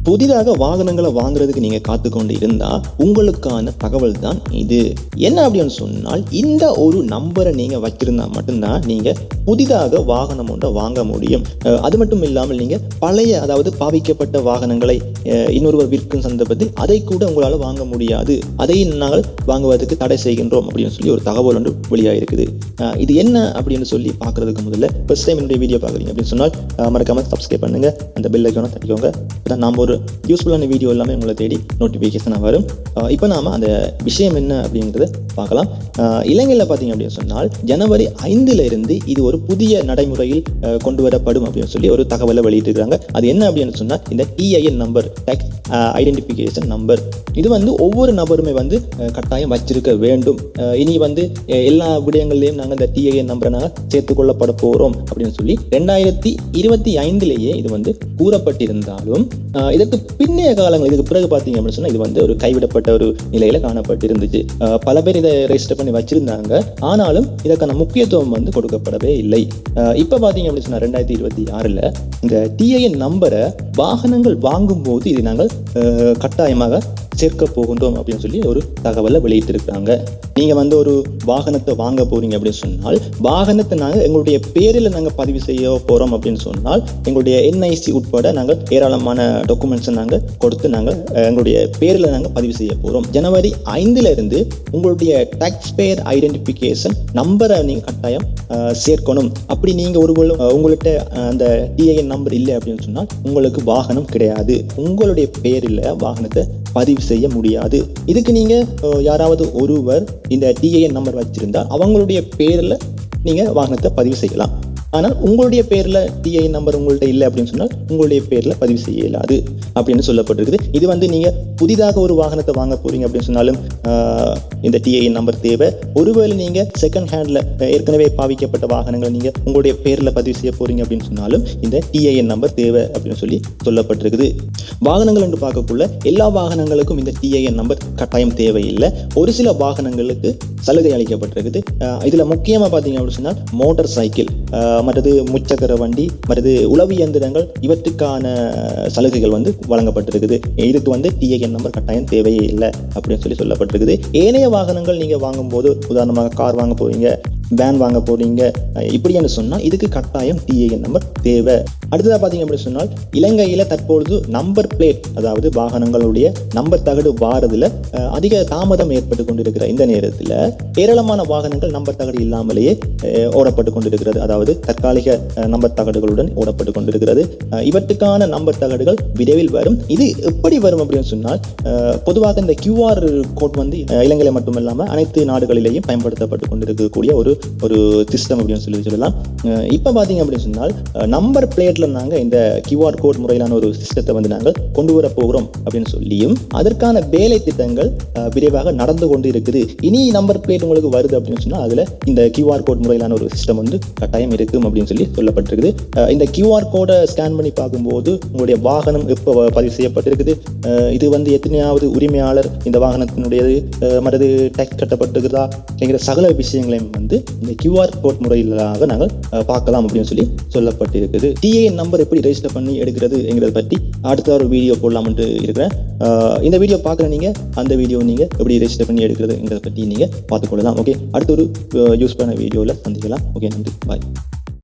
புதிதாக வாகனங்களை வாங்குறதுக்கு நீங்க காத்துக்கொண்டு இருந்தா உங்களுக்கான தகவல் தான் இது. என்ன அப்படின்னு சொன்னால், இந்த ஒரு நம்பரை நீங்க வச்சிருந்தா மட்டும்தான் நீங்க புதிதாக வாகனம் ஒன்றை வாங்க முடியும். அது மட்டும் இல்லாமல் நீங்க பழைய, அதாவது பாவிக்கப்பட்ட வாகனங்களை இன்னொருவர் விற்கும் சந்தர்ப்பத்தில் அதை கூட உங்களால் வாங்க முடியாது. அதை நாங்கள் வாங்குவதற்கு தடை செய்கின்றோம் அப்படின்னு சொல்லி ஒரு தகவல் ஒன்று வெளியாயிருக்குது. இது என்ன அப்படின்னு சொல்லி பார்க்கறதுக்கு முதல்ல ஃபர்ஸ்ட் டைம் என்னுடைய வீடியோ பார்க்குறீங்க அப்படின்னு சொன்னால் மறக்காம சப்ஸ்கிரைப் பண்ணுங்க, அந்த பெல் ஐக்கானை தட்டிக்கோங்க. நாம் ஒரு யூஸ்ஃபுல்லான வீடியோ எல்லாமே உங்களை தேடி நோட்டிஃபிகேஷனாக வரும். இப்போ நாம் அந்த விஷயம் என்ன அப்படிங்கிறத பார்க்கலாம். இலங்கையில் பார்த்தீங்க அப்படின்னு சொன்னால் ஜனவரி 5 இது ஒரு புதிய நடைமுறையில் கொண்டு வரப்படும் அப்படின்னு சொல்லி ஒரு தகவலை வெளியிட்டிருக்காங்க. அது என்ன அப்படின்னு சொன்னால், இந்த TIN number, tax identification number, இது ஒவ்வொரு நபருமே கட்டாயம் வச்சிருக்க வேண்டும். இனி எல்லா விடயங்கள்லையும் நாங்கள் இந்த டிஐஎன் நம்பரை நாங்கள் சேர்த்துக்கொள்ளப்பட போகிறோம் அப்படின்னு சொல்லி 2025 இது கூறப்பட்டிருந்தாலும் இதற்கு பின்னைய காலங்கள், இதுக்கு பிறகு பார்த்தீங்க அப்படின்னு சொன்னால் இது ஒரு கைவிடப்பட்ட ஒரு நிலையில காணப்பட்டிருந்துச்சு. பல பேர் இதை ரெஜிஸ்டர் பண்ணி வச்சிருந்தாங்க, ஆனாலும் இதற்கான முக்கியத்துவம் கொடுக்கப்படவே இல்லை. இப்போ பார்த்தீங்க அப்படின்னு சொன்னால் 2026 இந்த டிஐஎன் நம்பரை வாகனங்கள் வாங்கும் போது இது நாங்கள் கட்டாயமாக சேர்க்க போகின்றோம் அப்படின்னு சொல்லி ஒரு தகவலை வெளியிட்டிருக்காங்க. நீங்கள் ஒரு வாகனத்தை வாங்க போறீங்க அப்படின்னு சொன்னால், வாகனத்தை நாங்கள் எங்களுடைய பேரில் நாங்கள் பதிவு செய்ய போகிறோம் அப்படின்னு சொன்னால், எங்களுடைய என்ஐசி உட்பட நாங்கள் ஏராளமான டாக்குமெண்ட்ஸை நாங்கள் கொடுத்து நாங்கள் எங்களுடைய பேரில் நாங்கள் பதிவு செய்ய போகிறோம். ஜனவரி 5 உங்களுடைய டாக்ஸ் பேர் ஐடென்டிஃபிகேஷன் நம்பரை நீங்கள் கட்டாயம் சேர்க்கணும். அப்படி நீங்கள் உங்கள்கிட்ட அந்த டிஐஎன் நம்பர் இல்லை அப்படின்னு சொன்னால் உங்களுக்கு வாகனம் கிடையாது. உங்களுடைய பேரில் வாகனத்தை பதிவு செய்ய முடியாது. இதுக்கு நீங்க யாராவது ஒருவர் இந்த டிஐஎன் நம்பர் வச்சிருந்தால் அவங்களுடைய பேரில் நீங்க வாகனத்தை பதிவு செய்யலாம். ஆனால் உங்களுடைய பேரில் டிஐஎன் நம்பர் உங்கள்கிட்ட இல்லை அப்படின்னு சொன்னால் உங்களுடைய பேரில் பதிவு செய்ய இயலாது அப்படின்னு சொல்லப்பட்டிருக்குது. இது நீங்க புதிதாக ஒரு வாகனத்தை வாங்க போறீங்க அப்படின்னு சொன்னாலும் இந்த டிஐஎன் நம்பர் தேவை. ஒருவேளை நீங்க செகண்ட் ஹேண்ட்ல ஏற்கனவே பாவிக்கப்பட்ட வாகனங்களை நீங்க உங்களுடைய பேரில் பதிவு செய்ய போறீங்க அப்படின்னு சொன்னாலும் இந்த டிஐஎன் நம்பர் தேவை அப்படின்னு சொல்லி சொல்லப்பட்டிருக்குது. வாகனங்கள் என்று பார்க்கக்குள்ள எல்லா வாகனங்களுக்கும் இந்த டிஐஎன் நம்பர் கட்டாயம் தேவையில்லை. ஒரு சில வாகனங்களுக்கு சலுகை அளிக்கப்பட்டிருக்குது. இதுல முக்கியமா பார்த்தீங்க அப்படின்னு சொன்னால் மோட்டார் சைக்கிள், மற்றது முச்சக்கர வண்டி, மற்றது உளவு இயந்திரங்கள், இவற்றுக்கான சலுகைகள் வழங்கப்பட்டிருக்குது. இதுக்கு டிஐஎன் நம்பர் கட்டாயம் தேவையே இல்லை அப்படின்னு சொல்லி சொல்லப்பட்டிருக்குது. ஏனைய வாகனங்கள் நீங்க வாங்கும்போது, உதாரணமாக கார் வாங்க போறீங்க, வேன் வாங்க போறீங்க, இப்படின்னு சொன்னா இதுக்கு கட்டாயம் டிஐஎன் நம்பர் தேவை. அடுத்ததாக பார்த்தீங்க அப்படின்னு சொன்னால் இலங்கையில தற்பொழுது நம்பர் பிளேட், அதாவது வாகனங்களுடைய நம்பர் தகடு வாரதுல அதிக தாமதம் ஏற்பட்டு கொண்டிருக்கிற இந்த நேரத்தில் ஏராளமான வாகனங்கள் நம்பர் தகடு இல்லாமலேயே ஓடப்பட்டு கொண்டிருக்கிறது. அதாவது தற்காலிக நம்பர் தகடுகளுடன் ஓடப்பட்டு கொண்டிருக்கிறது. இவற்றுக்கான நம்பர் தகடுகள் விரைவில் வரும். இது எப்படி வரும் அப்படின்னு சொன்னால், பொதுவாக இந்த QR கோட் இலங்கையில மட்டுமல்லாமல் அனைத்து நாடுகளிலேயும் பயன்படுத்தப்பட்டு கொண்டிருக்கக்கூடிய ஒரு சிஸ்டம் அப்படின்னு சொல்லலாம். இப்போ பார்த்தீங்க அப்படின்னு சொன்னால் நம்பர் பிளேட்ல நாங்கள் இந்த QR கோட் முறையிலான ஒரு சிஸ்டத்தை நாங்கள் கொண்டு வர போகிறோம் அப்படின்னு சொல்லியும் அதற்கான வேலை திட்டங்கள் விரைவாக நடந்து கொண்டு இருக்குது. இனி நம்பர் பிளேட் உங்களுக்கு வருது அப்படின்னு சொன்னால் அதுல இந்த QR கோட் முறையிலான ஒரு சிஸ்டம் கட்டாயம் இருக்கும் அப்படின்னு சொல்லி சொல்லப்பட்டிருக்குது. இந்த QR கோடை ஸ்கேன் பண்ணி பார்க்கும்போது உங்களுடைய வாகனம் எப்போ பதிவு செய்யப்பட்டிருக்குது, இது எத்தனையாவது உரிமையாளர் இந்த வாகனத்தினுடையது, மற்றது டேக்ஸ் கட்டப்பட்டிருக்குதா என்கிற சகல விஷயங்களையும் இந்த QR கோட் முறையிலாக நாங்கள் பார்க்கலாம் அப்படின்னு சொல்லி சொல்லப்பட்டிருக்குது. டிஐஎன் நம்பர் எப்படி ரெஜிஸ்டர் பண்ணி எடுக்கிறது என்கிறத பற்றி அடுத்த ஒரு வீடியோ போடலாம்னு இருக்கிறேன். இந்த வீடியோ பார்க்குற நீங்க அந்த வீடியோ நீங்க எப்படி ரெஜிஸ்டர் பண்ணி எடுக்கிறதுங்கிறத பற்றி நீங்க பார்த்துக்கொள்ளலாம். ஓகே, அடுத்த ஒரு யூஸ்ஃபுல்லான வீடியோவில் சந்திக்கலாம். ஓகே, நன்றி, பாய்.